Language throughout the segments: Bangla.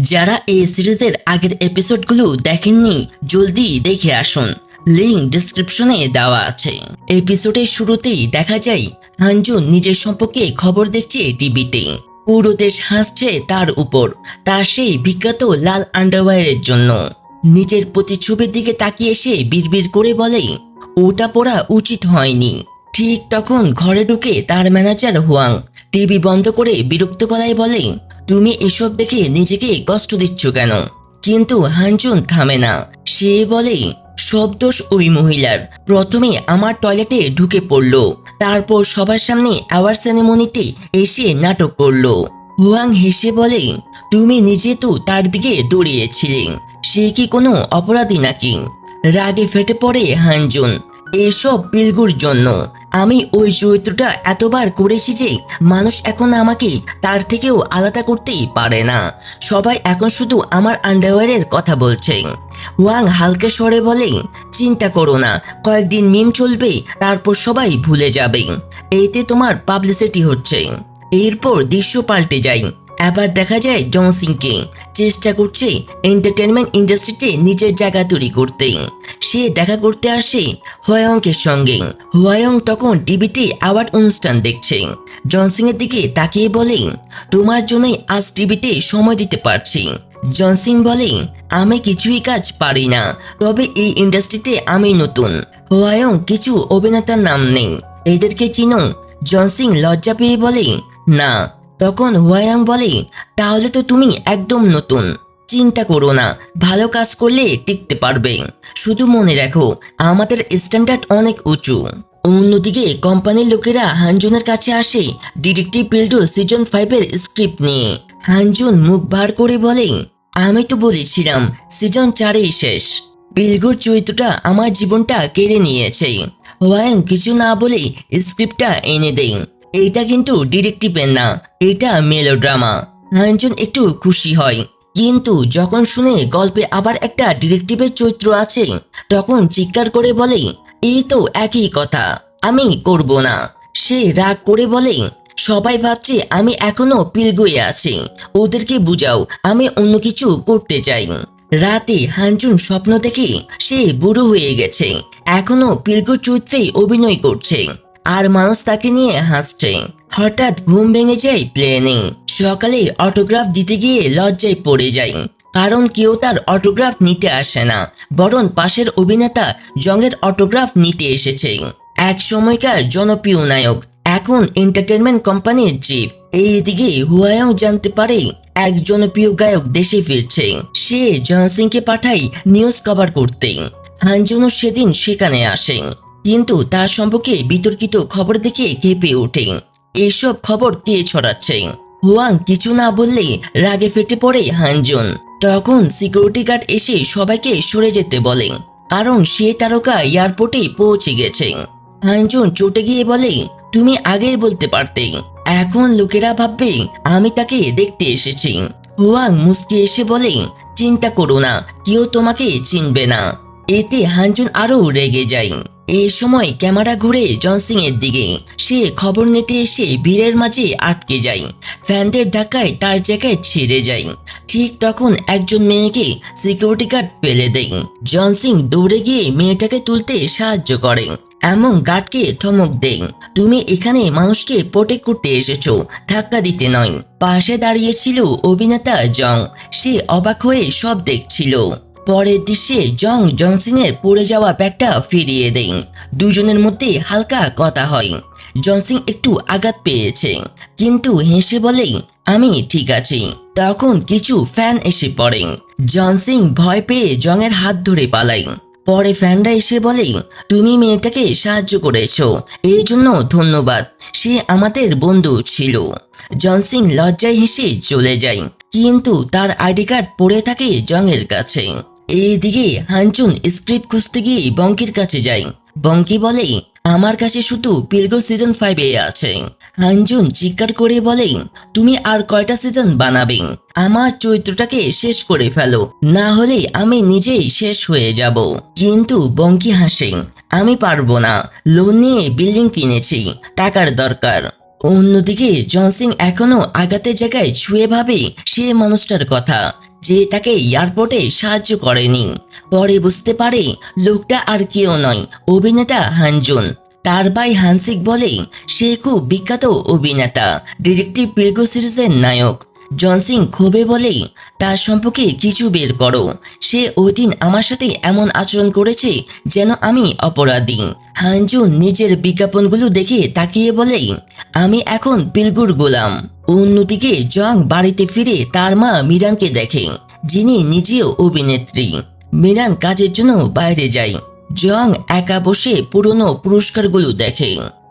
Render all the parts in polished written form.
যারা এই সিরিজের আগের এপিসোডগুলো দেখেননি জলদি দেখে আসুন, লিংক ডেসক্রিপশনে দেওয়া আছে। এপিসোডের শুরুতেই দেখা যায় হানজুন নিজের সম্পর্কে খবর দেখছে টিভিতে। পুরো দেশ হাসছে তার উপর, তার সেই বিখ্যাত লাল আন্ডারওয়্যারের জন্য। নিজের প্রতিচ্ছবির দিকে তাকিয়ে সে বিড়বিড় করে বলে, ওটা পড়া উচিত হয়নি। ঠিক তখন ঘরে ঢুকে তার ম্যানেজার হুয়াং টিভি বন্ধ করে বিরক্ত গলায় বলে, তুমি এসব দেখে নিজেকে কষ্ট দিচ্ছ কেন? কিন্তু হানজুন থামে না। সে বলে, সব দোষ ওই মহিলার। প্রথমে আমার টয়লেটে ঢুকে পড়লো, তারপর সবার সামনে অ্যাওয়ার্ড সেরেমনিতে এসে নাটক করলো। হুয়াং হেসে বলে, তুমি নিজে তো তার দিকে দৌড়িয়েছিলে, সে কি কোনো অপরাধী নাকি? রাগে ফেটে পড়ে হানজুন, এসব পিলগুর জন্য। আমি ওই চরিত্রটা এতবার করেছি যে মানুষ এখন আমাকে তার থেকেও আলাদা করতেই পারে না। সবাই এখন শুধু আমার আন্ডারওয়্যারের কথা বলছে। ওয়াং হালকা স্বরে বলে, চিন্তা করো না, কয়েকদিন মিম চলবে, তারপর সবাই ভুলে যাবে। এতে তোমার পাবলিসিটি হচ্ছে। এরপর দৃশ্য পাল্টে যায়। এবার দেখা যায় জংসিংকে চেষ্টা করছে এন্টারটেনমেন্ট ইন্ডাস্ট্রিতে নিজের জায়গা তৈরি করতে। সে দেখা করতে আসে হোয়াংয়ের সঙ্গে। হোয়াং তখন টিভিতে অ্যাওয়ার্ড অনুষ্ঠান দেখছে। জনসিং এর দিকে তাকিয়ে বলে, তোমার জন্যই আজ টিভিতে সময় দিতে পারছি। জনসিং বলে, আমি কিছুই কাজ পারি না, তবে এই ইন্ডাস্ট্রিতে আমি নতুন। হোয়াং কিছু অভিনেতার নাম নেই, এদেরকে চিনো? জনসিং লজ্জা পেয়ে বলে, না। তখন হুয়াং বলে, তাহলে তো তুমি একদম নতুন। চিন্তা করো না, ভালো কাজ করলে টিকতে পারবে। শুধু মনে রাখো, আমাদের স্ট্যান্ডার্ড অনেক উঁচু। অন্যদিকে কোম্পানির লোকেরা হানজুনের কাছে আসে ডিটেকটিভ পিল্টু সিজন 5 এর স্ক্রিপ্ট নিয়ে। হানজুন মুখ ভার করে বলে, আমি তো বলেছিলাম সিজন 4-এই শেষ। পিলগুর চরিত্রটা আমার জীবনটা কেড়ে নিয়েছে। হুয়াং কিছু না বলে স্ক্রিপ্টটা এনে দেয়। এটা কিন্তু ডিটেকটিভের না, এটা মেলোড্রামা। হানজুন একটু খুশি হয়, কিন্তু যখন শুনে গল্পে আবার একটা ডিটেকটিভের চরিত্র আছে, তখন চিৎকার করে বলে, এই তো একই কথা, আমি করব না। সে রাগ করে বলে, সবাই ভাবছে আমি এখনো পিলগুয়ে আছি, ওদেরকে বুঝাও আমি অন্য কিছু করতে চাই। রাতে হানজুন স্বপ্ন দেখে সে বুড়ো হয়ে গেছে, এখনো পিলগুর চরিত্রে অভিনয় করছে, আর মানুষ তাকে নিয়ে হাসছে। হঠাৎ ঘুম ভেঙে যায় প্লেনে। সকালে অটোগ্রাফ দিতে গিয়ে লজ্জায় পড়ে যায়, কারণ কেউ তার অটোগ্রাফ নিতে আসে না, বরং পাশের অভিনেতা জংয়ের অটোগ্রাফ নিতে এসেছে। এক সময়কার জনপ্রিয় নায়ক এখন এন্টারটেনমেন্ট কোম্পানির চিফ। এইদিকে হুয়াং জানতে পারে এক জনপ্রিয় গায়ক দেশে ফিরছে। সে জনসিংকে পাঠায় নিউজ কভার করতে। হানজুনও সেদিন সেখানে আসে, কিন্তু তার সম্পর্কে বিতর্কিত খবর দেখে কেঁপে ওঠে। এসব খবর কে ছড়াচ্ছে? হুয়াং কিছু না বললে রাগে ফেটে পড়ে হানজুন। তখন সিকিউরিটি গার্ড এসে সবাইকে সরে যেতে বলে, কারণ সে তারকা এয়ারপোর্টে পৌঁছে গেছে। হানজুন চটে গিয়ে বলে, তুমি আগেই বলতে পারতে, এখন লোকেরা ভাববে আমি তাকে দেখতে এসেছি। হুয়াং মুস্কি এসে বলে, চিন্তা করো না, কেউ তোমাকে চিনবে না। এতে হানজুন আরো রেগে যায়। এই সময় ক্যামেরা ঘুরে জনসিং এর দিকে। সে খবর নিতে এসে ভিড়ের মাঝে আটকে যায়। ফ্যানদের ধাক্কায় তার জ্যাকেট ছিঁড়ে যায়। ঠিক তখন একজন মেয়েকে সিকিউরিটি গার্ড ফেলে দেয়। জনসিং দৌড়ে গিয়ে মেয়েটাকে তুলতে সাহায্য করে, এমন গার্ডকে ধমক দেয়, তুমি এখানে মানুষকে প্রোটেক্ট করতে এসেছো, ধাক্কা দিতে নয়। পাশে দাঁড়িয়েছিল অভিনেতা জং। সে অবাক হয়ে সব দেখছিল। পরের দৃশ্যে জং জনসিনের পড়ে যাওয়া ব্যাগটা ফিরিয়ে দেয়। দুজনের মধ্যে হালকা কথা হয়। জনসিং একটু আঘাত পেয়েছে, কিন্তু হেসে বলে, আমি ঠিক আছি। তখন কিছু ফ্যান এসে পড়ে। জনসিং ভয় পেয়ে জংয়ের হাত ধরে পালায়। পরে ফ্যানরা এসে বলে, তুমি মেয়েটাকে সাহায্য করেছো, এই জন্য ধন্যবাদ, সে আমাদের বন্ধু ছিল। জনসিং লজ্জায় হেসে চলে যায়, কিন্তু তার আইডি কার্ড পড়ে থাকে জংয়ের কাছে। এইদিকে হানজুন স্ক্রিপ্ট খুঁজতে গিয়ে বঙ্কির কাছে যায়। বঙ্কি বলে, আমার কাছে শুধু পিলগো সিজন 5 আছে। হানজুন চিৎকার করে বলে, তুমি আর কয়টা সিজন বানাবে? আমার চরিত্রটাকে শেষ করে ফেলো, না হলে আমি নিজেই শেষ হয়ে যাব। কিন্তু বঙ্কি হাসে, আমি পারবো না, লোন নিয়ে বিল্ডিং কিনেছি, টাকার দরকার। অন্যদিকে জনসিং এখনো আঘাতের জায়গায় ছুঁয়ে ভাবে সে মানুষটার কথা, যে তাকে এয়ারপোর্টে সাহায্য করেনি। পরে বুঝতে পারে লোকটা আর কেউ নয়, অভিনেতা হানজুন। তার ভাই হানসিক বলে সে খুব বিখ্যাত অভিনেতা, ডিটেকটিভ পিলগো সিরিজের নায়ক। জনসিং ক্ষোভে বলে তার সম্পর্কে কিছু বের করো। সে ওই দিন আমার সাথে এমন আচরণ করেছে যেন আমি অপরাধী। হানজুন নিজের বিজ্ঞাপনগুলো দেখে তাকিয়ে বলে আমি এখন পিলগুর গোলাম। অন্যদিকে জং বাড়িতে ফিরে তার মা মিরানকে দেখে, যিনি নিজেও অভিনেত্রী। মিরান কাজের জন্য বাইরে যায়। জং একা বসে পুরনো পুরস্কারগুলো দেখে।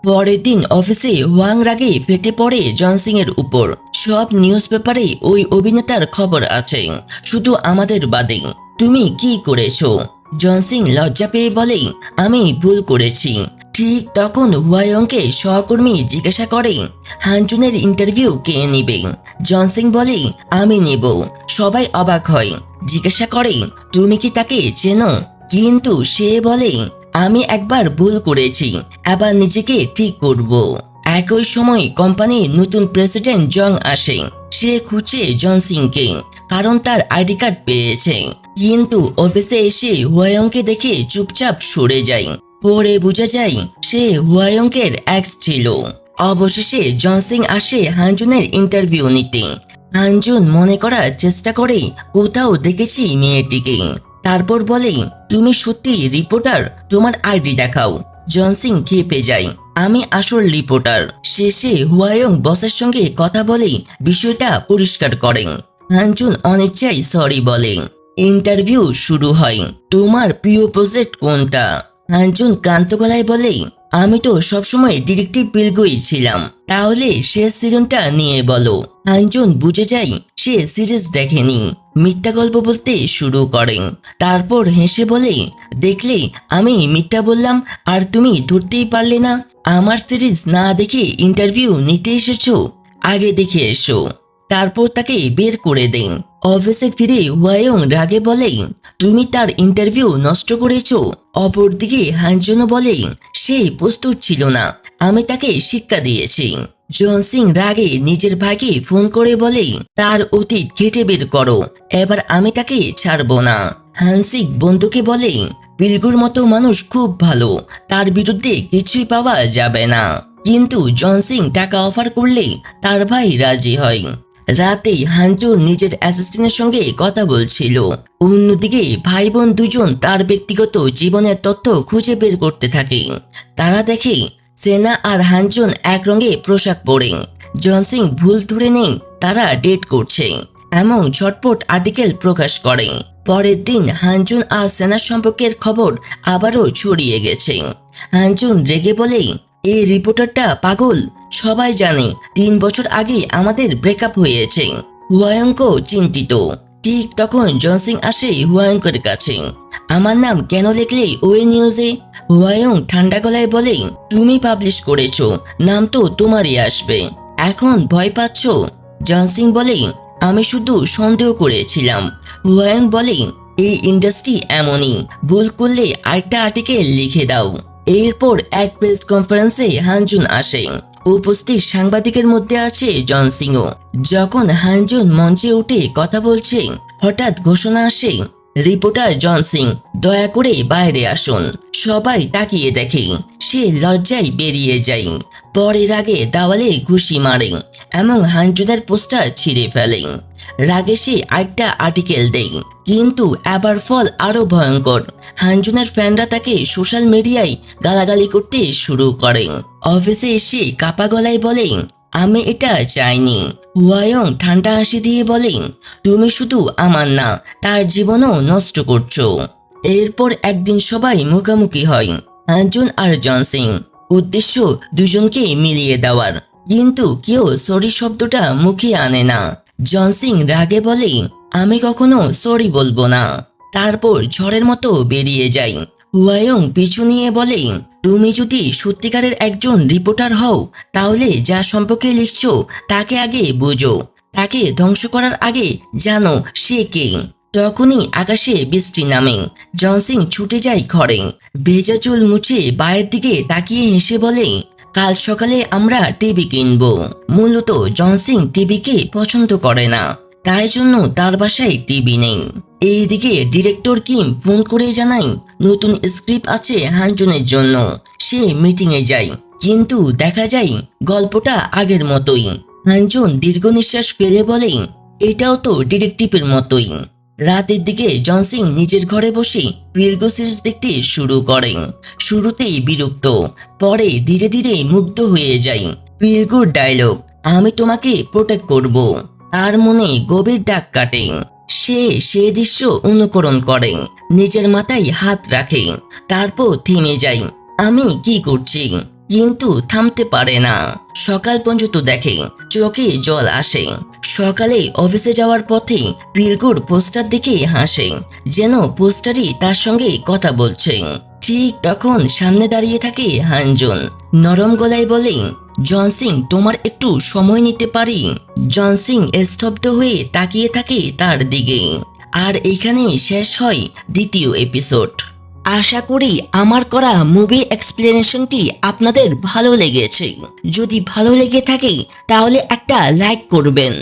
পরের দিন অফিসে ওয়াং রাগে ফেটে পড়ে জনসিং এর উপর। সব নিউজ পেপারে ওই অভিনেতার খবর আছে, শুধু আমাদের বাদে। তুমি কি করেছো? জনসিং লজ্জা পেয়ে বলে আমি ভুল করেছি। ঠিক তখন ওয়াংকে সহকর্মী জিজ্ঞাসা করে হানজুনের ইন্টারভিউ কে নিবে। জনসিং বলে আমি নেব। সবাই অবাক হয়, জিজ্ঞাসা করে তুমি কি তাকে চেনো? কিন্তু সে বলে আমি একবার ভুল করেছি, আবার নিজেকে ঠিক করব। একই সময় কোম্পানির নতুন প্রেসিডেন্ট জং আসে। সে খুঁজছে জনসিংকে, কারণ তার আইডি কার্ড পেয়েছে। কিন্তু অফিসে এসে ওয়াংকে দেখে চুপচাপ সরে যায়। পরে বোঝা যায় সে ওয়াংকের এক্স ছিল। অবশেষে জনসিং আসে হানজুনের ইন্টারভিউ নিতে। হানজুন মনে করার চেষ্টা করে কোথাও দেখেছি মেয়েটিকে। তারপর বলে তুমি সত্যি রিপোর্টার, তোমার আইডি দেখাও। জনসিং খেপে যায়, আমি আসল রিপোর্টার। শেষে ওয়াং বসের সঙ্গে কথা বলে বিষয়টা পরিষ্কার করেন। হানজুন অনিচ্ছায় সরি বলে। ইন্টারভিউ শুরু হয়। তোমার প্রিয় প্রজেক্ট কোনটা? হানজুন ক্লান্ত গলায় বলে আমি তো সবসময় ডিটেকটিভ পিলগোই ছিলাম। তাহলে শেষ সিজনটা নিয়ে বলো। হানজুন বুঝে যায় সে সিরিজ দেখেনি, মিথ্যা গল্প বলতে শুরু করেন। তারপর হেসে বলে দেখলে আমি মিথ্যা বললাম আর তুমি ধরতেই পারলে না। আমার সিরিজ না দেখে ইন্টারভিউ নিতে এসেছো? আগে দেখে এসো। তারপর তাকে বের করে দেন। অফিসে ফিরে ওয়াং রাগে বলে তুমি তার ইন্টারভিউ নষ্ট করেছো। অপরদিকে হানজুন বলে সে প্রস্তুত ছিল না, আমি তাকে শিক্ষা দিয়েছি। জনসিং রাগে নিজের ভাইকে ফোন করে বলে তার অতীত ঘেটে বের করো, এবার আমি তাকে ছাড়বো না। হানসিক বন্ধুকে বলে পিলগুর মতো মানুষ খুব ভালো, তার বিরুদ্ধে কিছুই পাওয়া যাবে না। কিন্তু জনসিং টাকা অফার করলে তার ভাই রাজি হয়। রাতেই হানজুন নিজের অ্যাসিস্ট্যান্টের সঙ্গে কথা বলছিল। অন্যদিকে ভাই বোন দুজন তার ব্যক্তিগত জীবনের তথ্য খুঁজে বের করতে থাকে। তারা দেখে সেনা আর হানজুন এক রঙে পোশাক পরে। জনসিং ভুল ধরে নেই তারা ডেট করছে, এমন ঝটপট আর্টিকেল প্রকাশ করে। পরের দিন হানজুন আর সেনার সম্পর্কের খবর আবারও ছড়িয়ে গেছে। হানজুন রেগে বলে এই রিপোর্টারটা পাগল। সবাই জানে 3 বছর আগে আমাদের ব্রেকআপ হয়েছে। ওয়াংকো চিন্তিত। ঠিক তখন জনসিং আসে ওয়াংকের কাছে। আমার নাম কেন লিখলে ওই নিউজে? ওয়াং ঠান্ডা গলায় বলে তুমি পাবলিশ করেছো, নাম তো তোমারই আসবে, এখন ভয় পাচ্ছ? জনসিং বলে আমি শুধু সন্দেহ করেছিলাম। ওয়াং বলে এই ইন্ডাস্ট্রি এমনই, ভুল করলে আরেকটা আর্টিকেল লিখে দাও। এরপর এক প্রেস কনফারেন্সে হানজুন আসে। উপস্থিত সাংবাদিকের মধ্যে আছে জনসিংও। যখন হানজুন মঞ্চে উঠে কথা বলছে, হঠাৎ ঘোষণা আসে রিপোর্টার জনসিং দয়া করে বাইরে আসুন। সবাই তাকিয়ে দেখে, সে লজ্জায় বেরিয়ে যায়। পরের আগে দেওয়ালে ঘুষি মারে এবং হানজুনের পোস্টার ছিঁড়ে ফেলে। রাগে সে আরেকটা আর্টিকেল দেয়, কিন্তু এবার ফল আরো ভয়ঙ্কর। হানজুনের ফ্যানরা তাকে সোশ্যাল মিডিয়ায় গালাগালি করতে শুরু করে। অফিসে এসে কাপা গলায় বলে আমি এটা চাইনি। ওয়াং ঠান্ডা হাসি দিয়ে বলে তুমি শুধু আমার না, তার জীবনও নষ্ট করছো। এরপর একদিন সবাই মুখোমুখি হয়, হানজুন আর জনসিং। উদ্দেশ্য দুজনকে মিলিয়ে দেওয়ার, কিন্তু কেউ সরি শব্দটা মুখে আনে না। জনসিং রাগে বলে আমি কখনো সরি বলবো না। তারপর ঝড়ের মতো বেরিয়ে যায়। ওয়াং পিছু নিয়ে বলে তুমি যদি সত্যিকারের একজন রিপোর্টার হও, তাহলে যা সম্পর্কে লিখছো তাকে আগে বুঝো। তাকে ধ্বংস করার আগে জানো সে কে। তখনই আকাশে বৃষ্টি নামে। জনসিং ছুটে যায় ঘরে। ভেজা চুল মুছে বাইরের দিকে তাকিয়ে হেসে বলে কাল সকালে আমরা টিভি কিনবো। মূলত জনসিং টিভিকে পছন্দ করে না, তাই জন্য তার বাসায় টিভি নেই। এইদিকে ডিরেক্টর কিম ফোন করে জানায় নতুন স্ক্রিপ্ট আছে হানজুনের জন্য। সে মিটিংয়ে যায়, কিন্তু দেখা যায় গল্পটা আগের মতোই। হানজুন দীর্ঘ নিঃশ্বাস ফেলে বলে, এটাও তো ডিটেকটিভের মতোই। রাতের দিকে জনসিং নিজের ঘরে বসে ভির্গো সিরিজ দেখতে শুরু করে। শুরুতেই বিরক্ত, পরে ধীরে ধীরে মুগ্ধ হয়ে যায়। ভির্গোর ডায়লগ, আমি তোমাকে প্রোটেক্ট করব, তার মনে গভীর দাগ কাটে। সে দৃশ্য অনুকরণ করে, নিজের মাথায় হাত রাখে, তারপর থেমে যায়। আমি কি করছি, কিন্তু থামতে পারে না। সকাল পর্যন্ত দেখে, চোখে জল আসে। সকালে অফিসে যাওয়ার পথে ভির্গোর পোস্টার দেখে হাসে, যেন পোস্টারই তার সঙ্গে কথা বলছে। ঠিক তখন সামনে দাঁড়িয়ে থাকে হানজুন, নরম গলায় বলে, জনসিং তোমার একটু সময় নিতে পারি? জনসিং স্তব্ধ হয়ে তাকিয়ে থাকে তার দিকে। আর এখানে শেষ হয় দ্বিতীয় এপিসোড। আশা করি আমার করা মুভি এক্সপ্লেনেশনটি আপনাদের ভালো লেগেছে। যদি ভালো লেগে থাকে তাহলে একটা লাইক করবেন।